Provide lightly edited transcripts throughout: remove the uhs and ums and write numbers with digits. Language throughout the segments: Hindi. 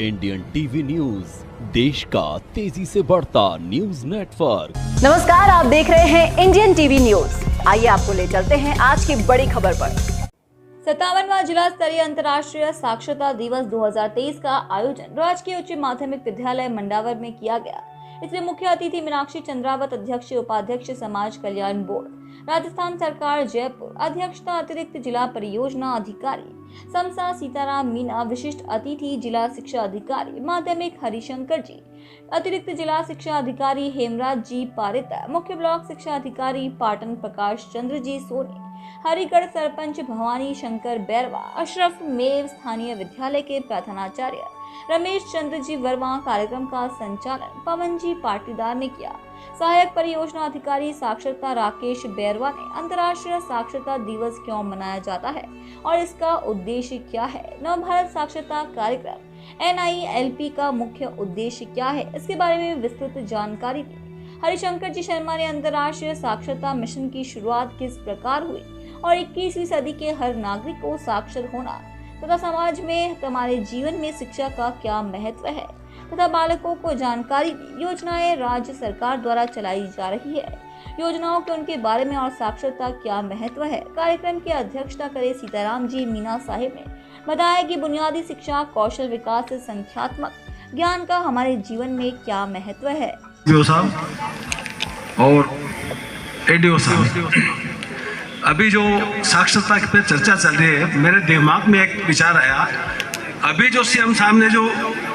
इंडियन टीवी न्यूज, देश का तेजी से बढ़ता न्यूज नेटवर्क। नमस्कार, आप देख रहे हैं इंडियन टीवी न्यूज। आइए आपको ले चलते हैं आज की बड़ी खबर पर। 57वां जिला स्तरीय अंतर्राष्ट्रीय साक्षरता दिवस 2023 का आयोजन राजकीय उच्च माध्यमिक विद्यालय मंडावर में किया गया। इसमें मुख्य अतिथि मीनाक्षी चंद्रावत, अध्यक्ष उपाध्यक्ष समाज कल्याण बोर्ड राजस्थान सरकार जयपुर, अध्यक्षता अतिरिक्त जिला परियोजना अधिकारी समसा सीताराम मीना, विशिष्ट अतिथि जिला शिक्षा अधिकारी माध्यमिक हरिशंकर जी, अतिरिक्त जिला शिक्षा अधिकारी हेमराज जी पारिता, मुख्य ब्लॉक शिक्षा अधिकारी पाटन प्रकाश चंद्र जी सोनी, हरिगढ़ सरपंच भवानी शंकर बैरवा, अशरफ मेव, स्थानीय विद्यालय के प्रधानाचार्य रमेश चंद्र जी वर्मा। कार्यक्रम का संचालन पवन जी पाटीदार ने किया। सहायक परियोजना अधिकारी साक्षरता राकेश बैरवा ने अंतर्राष्ट्रीय साक्षरता दिवस क्यों मनाया जाता है और इसका उद्देश्य क्या है, नवभारत साक्षरता कार्यक्रम NILP का मुख्य उद्देश्य क्या है, इसके बारे में विस्तृत जानकारी दी। हरिशंकर जी शर्मा ने अंतर्राष्ट्रीय साक्षरता मिशन की शुरुआत किस प्रकार हुई और 21वीं सदी के हर नागरिक को साक्षर होना तथा समाज में हमारे जीवन में शिक्षा का क्या महत्व है तथा बालकों को जानकारी दी। योजनाएं राज्य सरकार द्वारा चलाई जा रही है, योजनाओं के उनके बारे में और साक्षरता क्या महत्व है। कार्यक्रम की अध्यक्षता करे सीताराम जी मीना साहिब ने बताया कि बुनियादी शिक्षा, कौशल विकास से संख्यात्मक ज्ञान का हमारे जीवन में क्या महत्व है। और एडीओ साहब, अभी जो साक्षरता पे चर्चा चल रही है, मेरे दिमाग में एक विचार आया। अभी जो सीएम साहब ने जो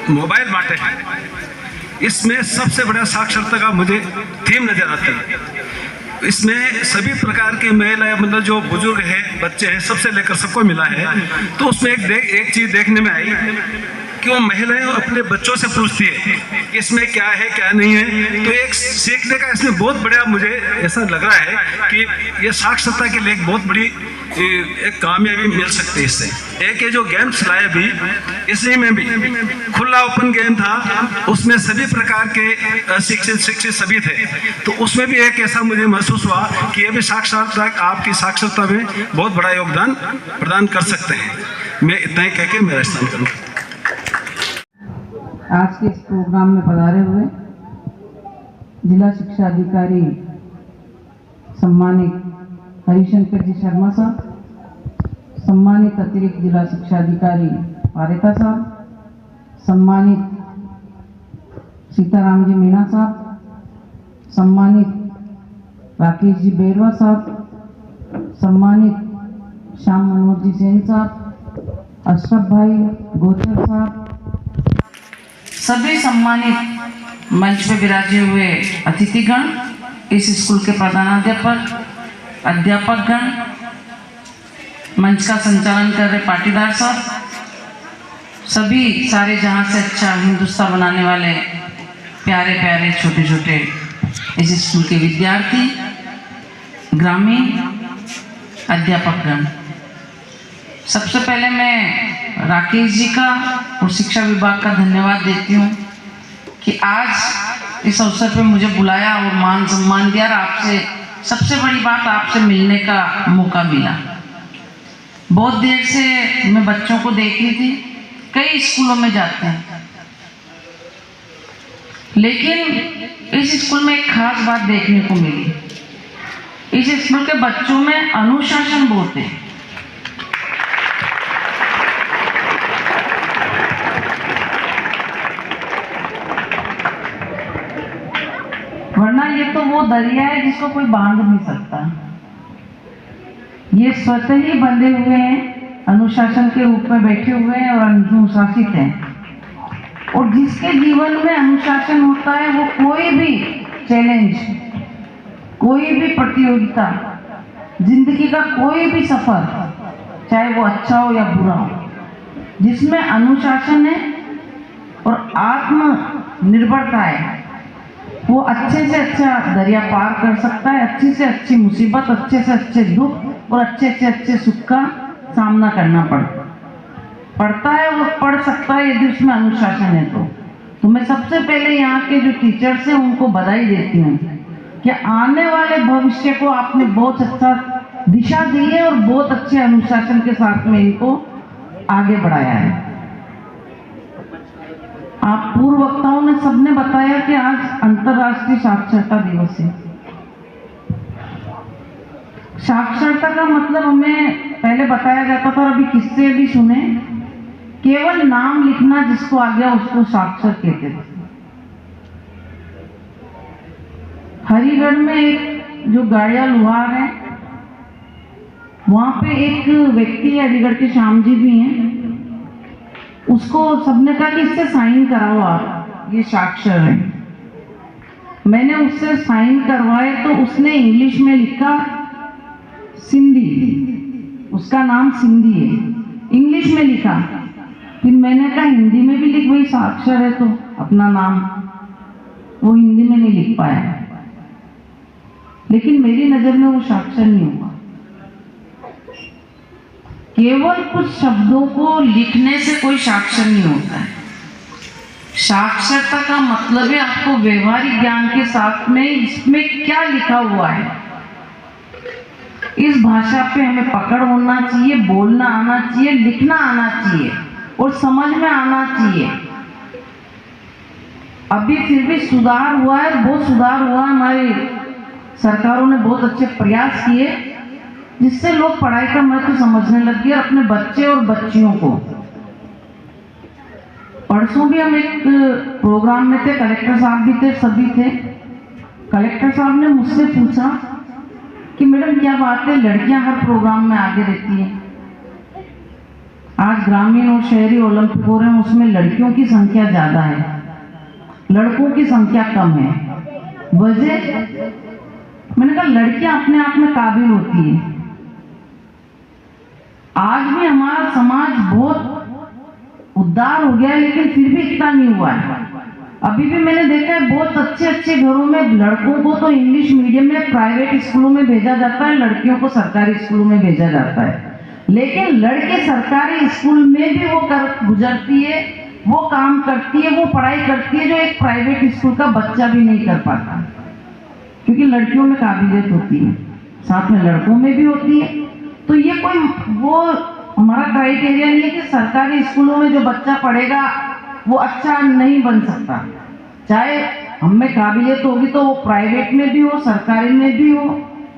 मोबाइल बांटे हैं, इसमें सबसे बड़ा साक्षरता का मुझे थीम नजर आता है। इसमें सभी प्रकार के महिलाएं, मतलब जो बुजुर्ग हैं, बच्चे हैं, सबसे लेकर सबको मिला है। तो उसमें एक चीज देखने में आई कि वो महिलाएं अपने बच्चों से पूछती है इसमें क्या है क्या नहीं है। तो एक सीखने का इसमें बहुत बड़ा मुझे ऐसा लग रहा है कि ये साक्षरता के लिए एक बहुत बड़ी एक कामयाबी मिल सकती है इससे। एक ये जो गेम चलाया भी, इसी में भी खुला ओपन गेम था, उसमें सभी प्रकार के शिक्षित सभी थे। तो उसमें भी एक ऐसा मुझे महसूस हुआ कि ये भी साक्षरता, आपकी साक्षरता में बहुत बड़ा योगदान प्रदान कर सकते हैं। मैं इतना ही कह के मेरा स्थान करूँगा। आज के इस प्रोग्राम में पधारे हुए जिला शिक्षा अधिकारी सम्मानित हरिशंकर जी शर्मा साहब, सम्मानित अतिरिक्त जिला शिक्षा अधिकारी पारिता साहब, सम्मानित सीताराम जी मीना साहब, सम्मानित राकेश जी बैरवा साहब, सम्मानित श्याम मनोहर जी सेन साहब, अशरफ भाई गोचर साहब, सभी सम्मानित मंच पे विराजे हुए अतिथिगण, इस स्कूल के प्रधानाध्यापक, अध्यापकगण, मंच का संचालन कर रहे पाटीदार साहब, सभी सारे जहां से अच्छा हिंदुस्तान बनाने वाले प्यारे प्यारे छोटे छोटे इस स्कूल के विद्यार्थी, ग्रामीण, अध्यापकगण। सबसे पहले मैं राकेश जी का और शिक्षा विभाग का धन्यवाद देती हूँ कि आज इस अवसर पे मुझे बुलाया और मान सम्मान दिया। आपसे सबसे बड़ी बात, आपसे मिलने का मौका मिला। बहुत देर से मैं बच्चों को देख रही थी, कई स्कूलों में जाते हैं, लेकिन इस स्कूल में एक खास बात देखने को मिली। इस स्कूल के बच्चों में अनुशासन बहुत है। वरना ये तो वो दरिया है जिसको कोई बांध नहीं सकता। ये स्वतः ही बंधे हुए हैं, अनुशासन के रूप में बैठे हुए हैं और अनुशासित हैं। और जिसके जीवन में अनुशासन होता है, वो कोई भी चैलेंज, कोई भी प्रतियोगिता, जिंदगी का कोई भी सफर, चाहे वो अच्छा हो या बुरा हो, जिसमें अनुशासन है और आत्मनिर्भरता है, वो अच्छे से अच्छा दरिया पार कर सकता है। अच्छी से अच्छी मुसीबत, अच्छे से अच्छे दुख और अच्छे से अच्छे सुख का सामना करना पड़ता है और पढ़ सकता है यदि उसमें अनुशासन है। तो मैं सबसे पहले यहाँ के जो टीचर्स हैं उनको बधाई देती हूँ कि आने वाले भविष्य को आपने बहुत अच्छा दिशा दी है और बहुत अच्छे अनुशासन के साथ में इनको आगे बढ़ाया है। आप पूर्व वक्ताओं ने सबने बताया कि आज अंतर्राष्ट्रीय साक्षरता दिवस है। साक्षरता का मतलब हमें पहले बताया जाता था, अभी किससे भी सुने, केवल नाम लिखना जिसको आ गया उसको साक्षर कहते थे। हरिगढ़ में एक जो गाड़िया लुहार है, वहां पे एक व्यक्ति है, हरिगढ़ के श्याम जी भी हैं, उसको सबने कहा कि इससे साइन कराओ आप, ये साक्षर है। मैंने उससे साइन करवाए तो उसने इंग्लिश में लिखा सिंधी, उसका नाम सिंधी है, इंग्लिश में लिखा। फिर मैंने कहा हिंदी में भी लिख, वही साक्षर है तो अपना नाम, वो हिंदी में नहीं लिख पाया, लेकिन मेरी नजर में वो साक्षर नहीं हुआ। केवल कुछ शब्दों को लिखने से कोई साक्षर नहीं होता है। साक्षरता का मतलब है आपको व्यवहारिक ज्ञान के साथ में इसमें क्या लिखा हुआ है, इस भाषा पे हमें पकड़ होना चाहिए, बोलना आना चाहिए, लिखना आना चाहिए और समझ में आना चाहिए। अभी फिर भी सुधार हुआ है, बहुत सुधार हुआ है, हमारी सरकारों ने बहुत अच्छे प्रयास किए जिससे लोग पढ़ाई का महत्व समझने लग गए, अपने बच्चे और बच्चियों को। परसों भी हम एक प्रोग्राम में थे, कलेक्टर साहब भी थे, सभी थे। कलेक्टर साहब ने मुझसे पूछा कि मैडम क्या बात है, लड़कियां हर प्रोग्राम में आगे रहती हैं, आज ग्रामीण और शहरी ओलंपिक हो रहे हैं, उसमें लड़कियों की संख्या ज्यादा है, लड़कों की संख्या कम है, वजह? मैंने कहा लड़कियां अपने आप में काबिल होती है। आज भी हमारा समाज बहुत उद्धार हो गया है, लेकिन फिर भी इतना नहीं हुआ है। अभी भी मैंने देखा है बहुत अच्छे अच्छे घरों में लड़कों को तो इंग्लिश मीडियम में प्राइवेट स्कूलों में भेजा जाता है, लड़कियों को सरकारी स्कूलों में भेजा जाता है, लेकिन लड़के सरकारी स्कूल में भी वो गुजरती है, वो काम करती है, वो पढ़ाई करती है जो एक प्राइवेट स्कूल का बच्चा भी नहीं कर पाता, क्योंकि लड़कियों में काबिलियत होती है, साथ में लड़कों में भी होती है। तो ये कोई वो हमारा क्राइटेरिया नहीं है कि सरकारी स्कूलों में जो बच्चा पढ़ेगा वो अच्छा नहीं बन सकता, चाहे हम में काबिलियत होगी तो वो प्राइवेट में भी हो, सरकारी में भी हो,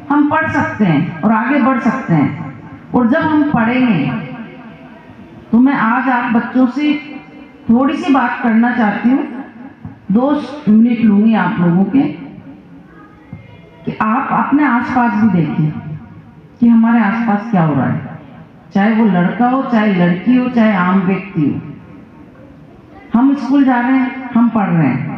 हम पढ़ सकते हैं और आगे बढ़ सकते हैं। और जब हम पढ़ेंगे तो मैं आज आप बच्चों से थोड़ी सी बात करना चाहती हूँ, 2 मिनट लूंगी आप लोगों के, कि आप अपने आसपास भी देखें कि हमारे आसपास क्या हो रहा है, चाहे वो लड़का हो, चाहे लड़की हो, चाहे आम व्यक्ति हो। हम स्कूल जा रहे हैं, हम पढ़ रहे हैं,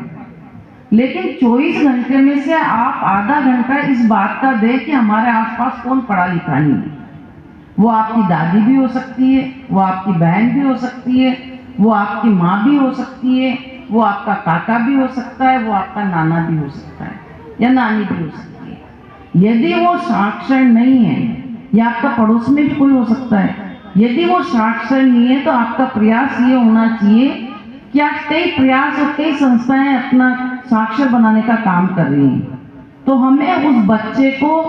लेकिन 24 घंटे में से आप आधा घंटा इस बात का दें कि हमारे आसपास कौन पढ़ा लिखा नहीं है। वो आपकी दादी भी हो सकती है, वो आपकी बहन भी हो सकती है, वो आपकी माँ भी हो सकती है, वो आपका काका भी हो सकता है, वो आपका नाना भी हो सकता है या नानी भी हो सकती है। यदि वो साक्षर नहीं है, या आपका पड़ोस में भी कोई हो सकता है, यदि वो साक्षर नहीं है तो आपका प्रयास ये होना चाहिए कि आज कई प्रयास और कई संस्थाएं अपना साक्षर बनाने का काम कर रही हैं, तो हमें उस बच्चे को,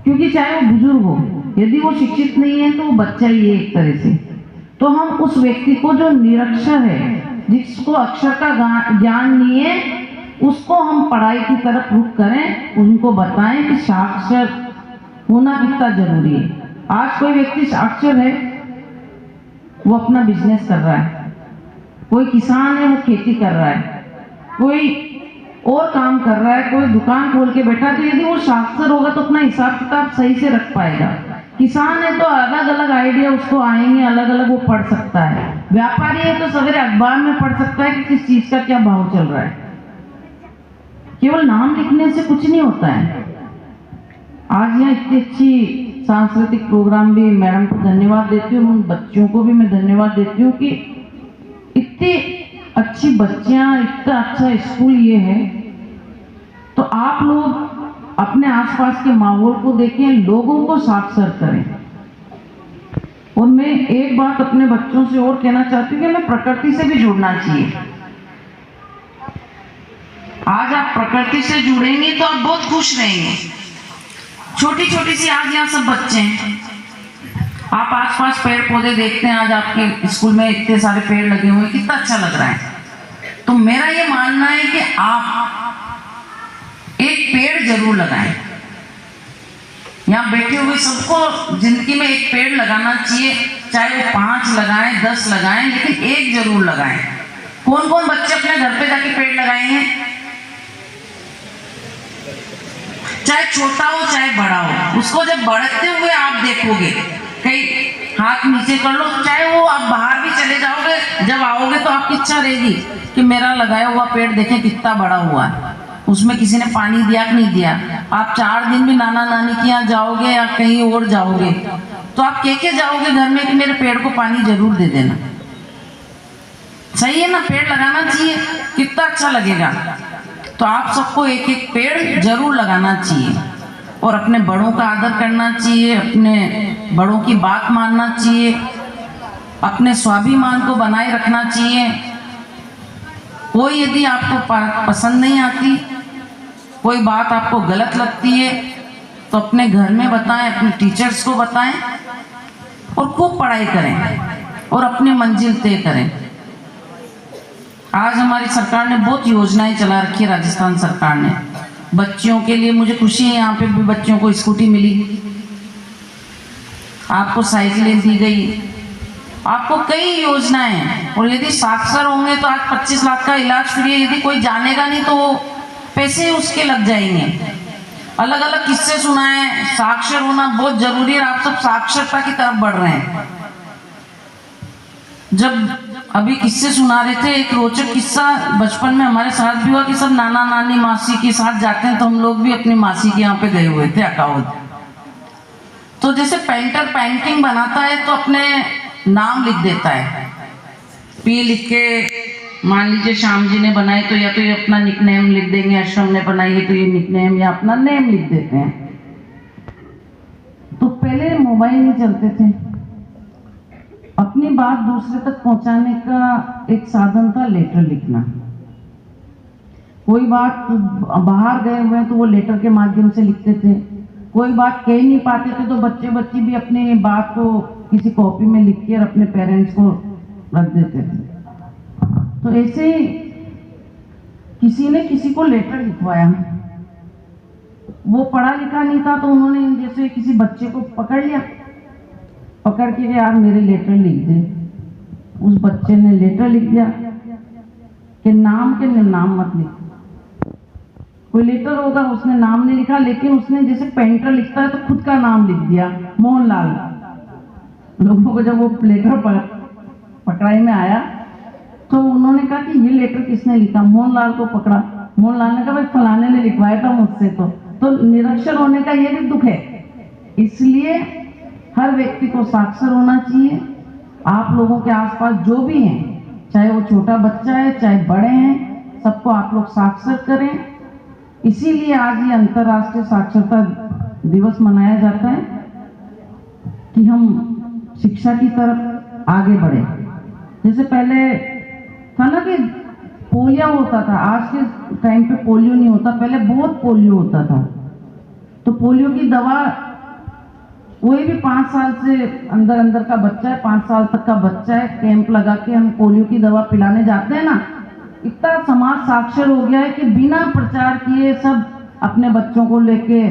क्योंकि चाहे वो बुजुर्ग हो, यदि वो शिक्षित नहीं है तो वो बच्चा ही है एक तरह से, तो हम उस व्यक्ति को जो निरक्षर है, जिसको अक्षर का ज्ञान नहीं है, उसको हम पढ़ाई की तरफ रुख करें, उनको बताएं कि साक्षर होना कितना जरूरी है। आज कोई व्यक्ति साक्षर है, वो अपना बिजनेस कर रहा है, कोई किसान है वो खेती कर रहा है, कोई और काम कर रहा है, कोई दुकान खोल के बैठा, तो यदि वो साक्षर होगा तो अपना हिसाब किताब सही से रख पाएगा। किसान है तो अलग अलग आइडिया उसको आएंगे, अलग अलग वो पढ़ सकता है। व्यापारी है तो सवेरे अखबार में पढ़ सकता है कि किस चीज का क्या भाव चल रहा है। केवल नाम लिखने से कुछ नहीं होता है। आज यहाँ इतनी अच्छी सांस्कृतिक प्रोग्राम भी, मैडम को धन्यवाद देती हूँ, उन बच्चों को भी मैं धन्यवाद देती हूँ कि इतनी अच्छी बच्चियां, इतना अच्छा स्कूल ये है। तो आप लोग अपने आसपास के माहौल को देखें, लोगों को साक्षर करें। और मैं एक बात अपने बच्चों से और कहना चाहती हूँ कि हमें प्रकृति से भी जुड़ना चाहिए। आज आप प्रकृति से जुड़ेंगे तो आप बहुत खुश रहेंगे। छोटी छोटी सी आज यहाँ सब बच्चे हैं, आप आसपास पेड़ पौधे देखते हैं, आज आपके स्कूल में इतने सारे पेड़ लगे हुए हैं, कितना अच्छा लग रहा है। तो मेरा ये मानना है कि आप एक पेड़ जरूर लगाएं। यहाँ बैठे हुए सबको जिंदगी में एक पेड़ लगाना चाहिए, चाहे वो 5 लगाएं 10 लगाएं, लेकिन एक जरूर लगाएं। कौन कौन बच्चे अपने घर पे जाके पेड़ लगाए हैं? चाहे छोटा हो चाहे बड़ा हो, उसको जब बढ़ते हुए आप देखोगे, कहीं हाथ नीचे कर लो, चाहे वो आप बाहर भी चले जाओगे, जब आओगे तो आपकी इच्छा रहेगी कि मेरा लगाया हुआ पेड़ देखें कितना बड़ा हुआ है, उसमें किसी ने पानी दिया कि नहीं दिया। आप 4 दिन भी नाना नानी के यहाँ जाओगे या कहीं और जाओगे तो आप कह के जाओगे घर में कि मेरे पेड़ को पानी जरूर दे देना। सही है ना? पेड़ लगाना चाहिए, कितना अच्छा लगेगा। तो आप सबको एक एक पेड़ जरूर लगाना चाहिए और अपने बड़ों का आदर करना चाहिए, अपने बड़ों की बात मानना चाहिए, अपने स्वाभिमान को बनाए रखना चाहिए। कोई यदि आपको पसंद नहीं आती, कोई बात आपको गलत लगती है, तो अपने घर में बताएं, अपने टीचर्स को बताएं और खूब पढ़ाई करें और अपनी मंजिल तय करें। आज हमारी सरकार ने बहुत योजनाएं चला रखी है, राजस्थान सरकार ने बच्चियों के लिए। मुझे खुशी है यहाँ पे भी बच्चियों को स्कूटी मिली, आपको साइकिलें दी गई, आपको कई योजनाएं हैं। और यदि साक्षर होंगे तो आज 25 लाख का इलाज फ्री है। यदि कोई जानेगा नहीं तो वो पैसे उसके लग जाएंगे। अलग अलग किस्से सुनाए। साक्षर होना बहुत जरूरी है, आप सब साक्षरता की तरफ बढ़ रहे हैं। जब अभी किस्से सुना रहे थे, एक रोचक किस्सा बचपन में हमारे साथ भी हुआ कि सब नाना नानी मासी के साथ जाते हैं, तो हम लोग भी अपनी मासी के यहाँ पे गए हुए थे अकाउंट। तो जैसे पेंटर पेंटिंग बनाता है तो अपने नाम लिख देता है, पी लिख के, मान लीजिए श्याम जी ने बनाई तो या तो ये अपना निकनेम लिख देंगे, अशरम ने बनाई है तो ये निकनेम या अपना नेम लिख देते हैं। तो पहले मोबाइल नहीं चलते थे, अपनी बात दूसरे तक पहुंचाने का एक साधन था लेटर लिखना। कोई बात बाहर गए हुए हैं तो वो लेटर के माध्यम से लिखते थे। कोई बात कह नहीं पाते थे तो बच्चे बच्ची भी अपनी बात को किसी कॉपी में लिख के और अपने पेरेंट्स को रख देते थे। तो ऐसे ही किसी ने किसी को लेटर लिखवाया, वो पढ़ा लिखा नहीं था तो उन्होंने जैसे किसी बच्चे को पकड़ लिया, पकड़ के यार मेरे लेटर लिख दे। उस बच्चे ने लेटर लिख दिया कि नाम के नाम मत लिख। कोई लेटर होगा, उसने नाम नहीं लिखा, लेकिन उसने जैसे पेंटर लिखता है तो खुद का नाम लिख दिया, मोहनलाल। लोगों को जब वो लेटर पकड़ाई में आया तो उन्होंने कहा कि ये लेटर किसने लिखा? मोहनलाल को पकड़ा। मोहनलाल ने कहा भाई फलाने ने लिखवाया था मुझसे। तो निरक्षर होने का ये भी दुख है। इसलिए हर व्यक्ति को साक्षर होना चाहिए। आप लोगों के आसपास जो भी हैं, चाहे वो छोटा बच्चा है चाहे बड़े हैं, सबको आप लोग साक्षर करें। इसीलिए आज ये अंतर्राष्ट्रीय साक्षरता दिवस मनाया जाता है कि हम शिक्षा की तरफ आगे बढ़े। जैसे पहले था ना कि पोलियो होता था, आज के टाइम पे पोलियो नहीं होता, पहले बहुत पोलियो होता था। तो पोलियो की दवा कोई भी 5 साल से अंदर का बच्चा है, 5 साल तक का बच्चा है, कैंप लगा के हम पोलियो की दवा पिलाने जाते हैं ना। इतना समाज साक्षर हो गया है कि बिना प्रचार किए सब अपने बच्चों को लेके।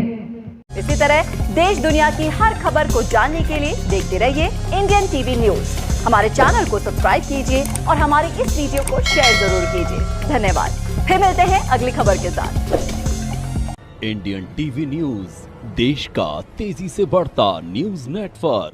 इसी तरह देश दुनिया की हर खबर को जानने के लिए देखते रहिए इंडियन टीवी न्यूज। हमारे चैनल को सब्सक्राइब कीजिए और हमारी इस वीडियो को शेयर जरूर कीजिए। धन्यवाद। फिर मिलते हैं अगली खबर के साथ। इंडियन टीवी न्यूज, देश का तेजी से बढ़ता न्यूज नेटवर्क।